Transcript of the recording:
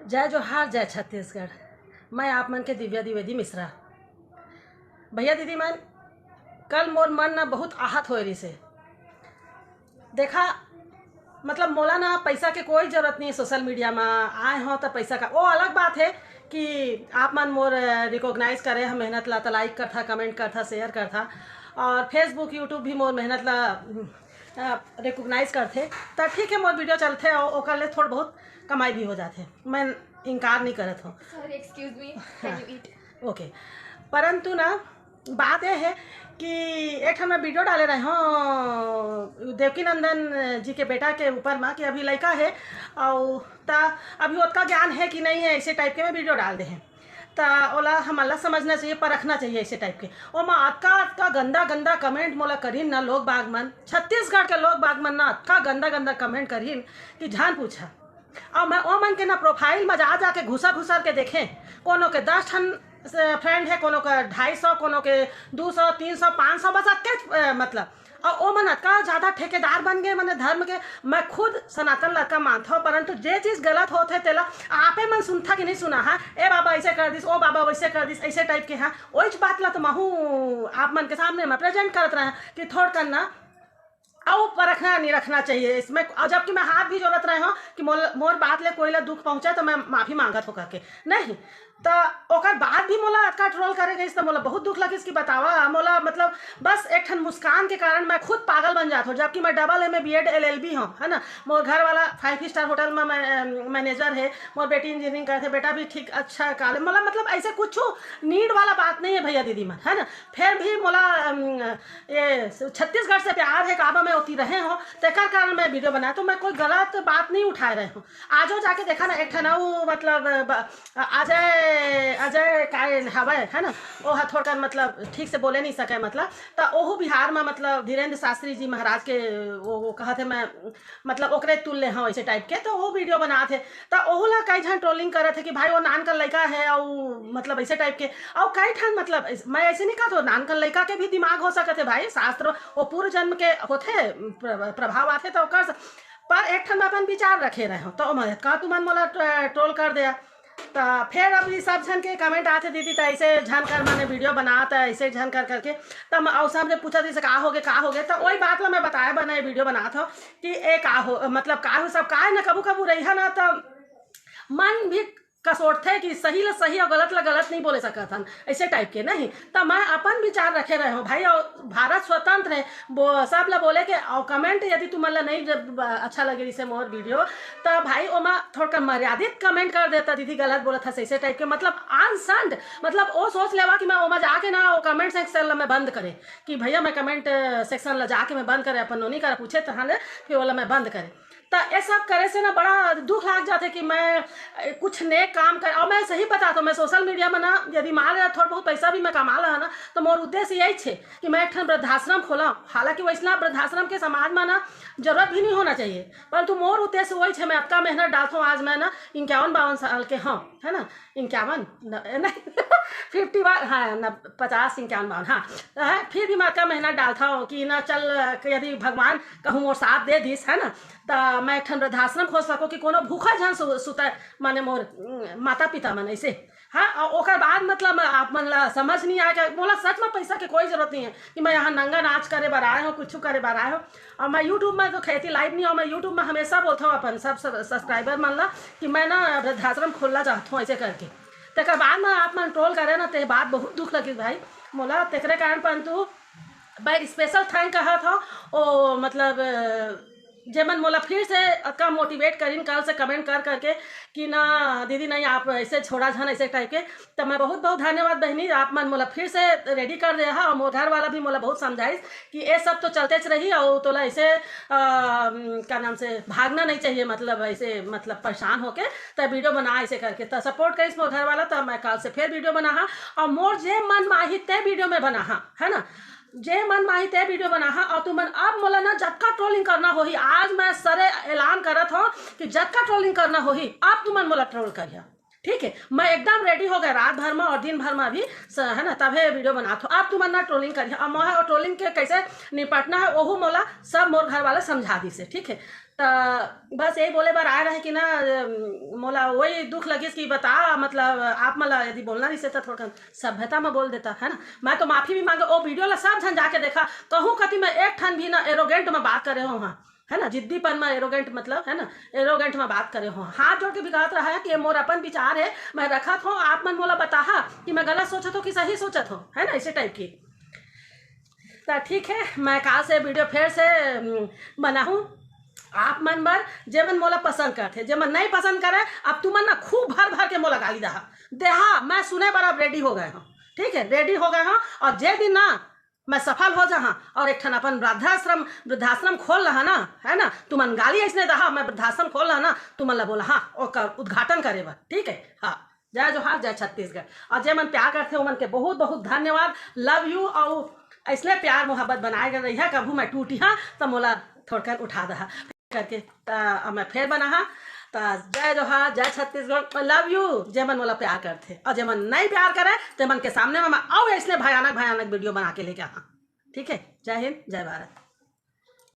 जय जोहार, जय छत्तीसगढ़। मैं आप मन के दिव्या द्विवेदी मिश्रा। भैया दीदी मन कल मोर मन ना बहुत आहत हो रही से देखा। मतलब मोला ना पैसा के कोई जरूरत नहीं है। सोशल मीडिया में आए हो तो पैसा का वो अलग बात है कि आप मन मोर रिकॉग्नाइज करे हम मेहनत ला, तो लाइक करता, कमेंट करता, शेयर करता, और फेसबुक यूट्यूब भी मोर मेहनत ला रिकॉग्नाइज करते, तो ठीक है मोर वीडियो चलते और ओकर ले थोड़ा बहुत कमाई भी हो जाते। मैं इनकार नहीं करत हूँ। Sorry, excuse me, can you eat? Okay, परंतु ना बात यह है कि एक मैं वीडियो डाले रहे हूँ देवकी नंदन जी के बेटा के ऊपर में कि अभी लड़का है और ता अभी उसका ज्ञान है कि नहीं है, ऐसे टाइप के मैं वीडियो डाल दे हैं। तो ओला हम अल्लाह समझना चाहिए, परखना चाहिए ऐसे टाइप के। और मैं अतका गंदा गंदा कमेंट मोला करीन ना लोग बागमन, छत्तीसगढ़ के लोग बागमन ना अतका गंदा गंदा कमेंट करीन कि जान पूछा। और मैं ओ मन के ना प्रोफाइल में जा के घुसा के देखें, कोनो के 10 ठन फ्रेंड है, कोनो का 250, कोनो के 200, 300, 500, बस अतके मतलब। और ओ मन अतका ज़्यादा ठेकेदार बन गए मैंने धर्म के। मैं खुद सनातन लड़का मानता हूँ, परंतु जे चीज़ गलत होते तेला आपे मन सुनता कि नहीं सुना है। ए बाबा ऐसे कर दिस, ओ बाबा वैसे कर दिस, ऐसे टाइप के हैं। वही बात ला तो महू आप मन के सामने मैं प्रेजेंट करत रहे कि थोड़ा करना और परखना नहीं रखना चाहिए इसमें। जबकि मैं हाथ भी जोड़त रहे हूँ कि मोर बात ले कोई ला दुख पहुँचा तो मैं माफ़ी मांगत हो करके नहीं। तो ओकर बाद भी मोला अतका ट्रोल करे गई तो मोला बहुत दुख लगे इसकी बतावा। मोला मतलब बस एक ठन मुस्कान के कारण मैं खुद पागल बन जाता हूँ, जबकि मैं डबल ए में BEd LLB हूँ, है ना। मोर घर वाला 5 स्टार होटल में मैनेजर है, मोर बेटी इंजीनियरिंग करते, बेटा भी ठीक अच्छा कॉलेज। मोला मतलब ऐसे कुछ नीड वाला बात नहीं है भैया दीदी में, है ना। फिर भी मोला ये छत्तीसगढ़ से प्यार है, काबा में होती रहे हो तेकर कारण मैं वीडियो बनाया। तो मैं कोई गलत बात नहीं उठा रही हूँ। आजो जाके देखा ना एक ठन मतलब अजय काय हवा है ना, वो थोड़ा मतलब ठीक से बोले नहीं सके मतलब। तो ओहू बिहार में मतलब धीरेन्द्र शास्त्री जी महाराज के वो कहते मैं मतलब ओकरे तुल्य हाँ ऐसे टाइप के। तो वो वीडियो बना थे तो ओहू ला कई ठन ट्रोलिंग करे थे कि भाई वो नान का लड़का है और मतलब ऐसे टाइप के। और कई ठन मतलब मैं ऐसे नहीं कहा तो नान का लड़का के भी दिमाग हो सकते भाई, शास्त्र वो पूर्व जन्म के होते प्रभाव आते तो कर। पर एक ठन अपन विचार रखे रहे हो तो मैं का तू मन मोला ट्रोल कर दिया। तो फिर अब ये सब झन के कमेंट आते दीदी तो ऐसे झन कर मैंने वीडियो बनाता ऐसे झन कर करके। तब और सामने पूछा थी का हो गए तो वही बात ला मैं बताया बनाए वीडियो बनाता हूँ कि ए का हो मतलब का हो सब का है ना। कबू रही है ना तो मन भी कसोटते कि सही ला सही और गलत ला गलत नहीं बोले सकत हन ऐसे टाइप के नहीं। तो मैं अपन विचार रखे रहे हूँ भाई, और भारत स्वतंत्र है सब ला बोले के। और कमेंट यदि तुम्हारा नहीं जब अच्छा लगे इसे मोर वीडियो तो भाई ओमा थोड़ा मर्यादित कमेंट कर देता दीदी गलत बोला था ऐसे टाइप के मतलब अनसंड मतलब वो सोच लेवा कि मैं ओमा जाके ना वो कमेंट सेक्शन ला मैं बंद करे कि भैया मैं कमेंट सेक्शन ला जाके मैं बंद करे, अपन नहीं करे पूछे तो हाँ फिर वाला मैं बंद करे। तो ये सब करे से ना बड़ा दुख लग जाते कि मैं कुछ नेक काम कर। और मैं सही बता तो मैं सोशल मीडिया में ना यदि मान लिया थोड़ा बहुत पैसा भी मैं कमा ला ना तो मोर उद्देश्य यही छे कि मैं एक ठन वृद्धाश्रम खोला। हालांकि वैसना वृद्धाश्रम के समाज में ना जरूरत भी नहीं होना चाहिए, परंतु मोर उद्देश्य वही छे। मैं अतका मेहनत डालता हूँ। आज मैं ना 51-52 साल के हाँ है ना, 51 नहीं 51 हाँ ना 50 51 हाँ है। फिर भी मैं अतका मेहनत डालता हूँ कि ना चल यदि भगवान कहूँ और साथ दे दिस है ना तो मैं एक ठन वृद्धाश्रम खोज सको कि कोनो भूखा जन सुता माने मोर माता पिता मन ऐसे। हाँ और ओकर बाद मतलब आप मन ला समझ नहीं आएगा। बोला सच में पैसा की कोई जरूरत नहीं है कि मैं यहाँ नंगा नाच करे बर आए हो कुछ करे बर आए हो। और मैं यूट्यूब में तो खेती लाइव नहीं हो, मैं यूट्यूब में हमेशा बोलता हूँ अपन सब सब्सक्राइबर मन ला कि मैं ना वृद्धाश्रम खोलना चाहता हूँ ऐसे करके। तक बाद में आप मन ट्रोल करे ना ते बात बहुत दुख लगी भाई मोला तेरे कारण। परंतु भाई स्पेशल थैंक कहा था ओ मतलब जेमन मोला फिर से अक्का मोटिवेट करीन कल से कमेंट कर करके कि ना दीदी नहीं आप ऐसे छोड़ा झन ऐसे टाइप के। तो मैं बहुत बहुत धन्यवाद बहनी, आप मन मोला फिर से रेडी कर दे हा। और मोर घर वाला भी मोला बहुत समझाइस कि ये सब तो चलते रही और तोला ऐसे क्या नाम से भागना नहीं चाहिए मतलब ऐसे मतलब परेशान होके तो वीडियो बना ऐसे करके। तो सपोर्ट करीस मोर घर वाला। तो मैं कल से फिर वीडियो बना हा और मोर जे मन माही ते वीडियो में बना हा है ना, जे मन माही ते वीडियो बना हा। और तुमन अब मोला ना जतका ट्रोलिंग करना होही, आज मैं सरे ऐलान करत हो कि जतका ट्रोलिंग करना होही अब तुमन मोला ट्रोल करिया, ठीक है। मैं एकदम रेडी हो गया रात भर में और दिन भर में भी है ना तभी वीडियो बनात हो। अब तुमन ना ट्रोलिंग करिया। अब मोह और ट्रोलिंग के कैसे निपटना है ओहू मोला सब मोर घर वाले समझा दी से, ठीक है। तो बस यही बोले बार आए रहे कि ना मोला वही दुख लगी कि बता मतलब आप मला यदि बोलना नहीं से तो थोड़ा सभ्यता में बोल देता है ना। मैं तो माफी भी मांगे, वो वीडियो ला सब झन जाके देखा, कहूँ कति मैं एक ठन भी ना एरोगेंट में बात करे हूँ वहाँ, है ना, जिद्दीपन में एरोगेंट मतलब है ना, एरोगेंट में बात करे हो, हाथ जोड़ के भी कहत रहा है कि ये मोर अपन विचार है, मैं रखत हूँ, आप मन मोला बताहा कि मैं गलत सोचत हो कि सही सोचत हो, है ना, इसी टाइप की। तो ठीक है, मैं कल से वीडियो फिर से बनाऊँ आप मन बर, जे मन मोला पसंद करते, जे मन नहीं पसंद करे अब तुम मन ना खूब भर भर के मोला गाली देहा, मैं सुने पर अब रेडी हो गए हूँ, ठीक है, रेडी हो गए हूँ। और जे दिन ना मैं सफल हो जा और एक ठन अपन वृद्धाश्रम खोल रहा ना, है ना, तुमन गाली ऐसने दहा, मैं वृद्धाश्रम खोल रहा ना, तुमन ला बोला हाँ ओकर उद्घाटन करे बा, ठीक है। हाँ, जय जोहार, जय छत्तीसगढ़। और जे मन प्यार करते हो मन के बहुत बहुत धन्यवाद, लव यू। और इसलिए प्यार मोहब्बत बनाए गए रही है, कभू मैं टूटी हाँ तो मोला थोड़कर उठा दहा करके मैं फिर बना तो जय जोहार, जय छत्तीसगढ़, लव यू। जे मन मोला प्यार करते और जे मन नहीं प्यार करे ते मन के सामने में मैं और इसलिए भयानक भयानक वीडियो बना के लेके आहा, ठीक है। जय हिंद, जय भारत।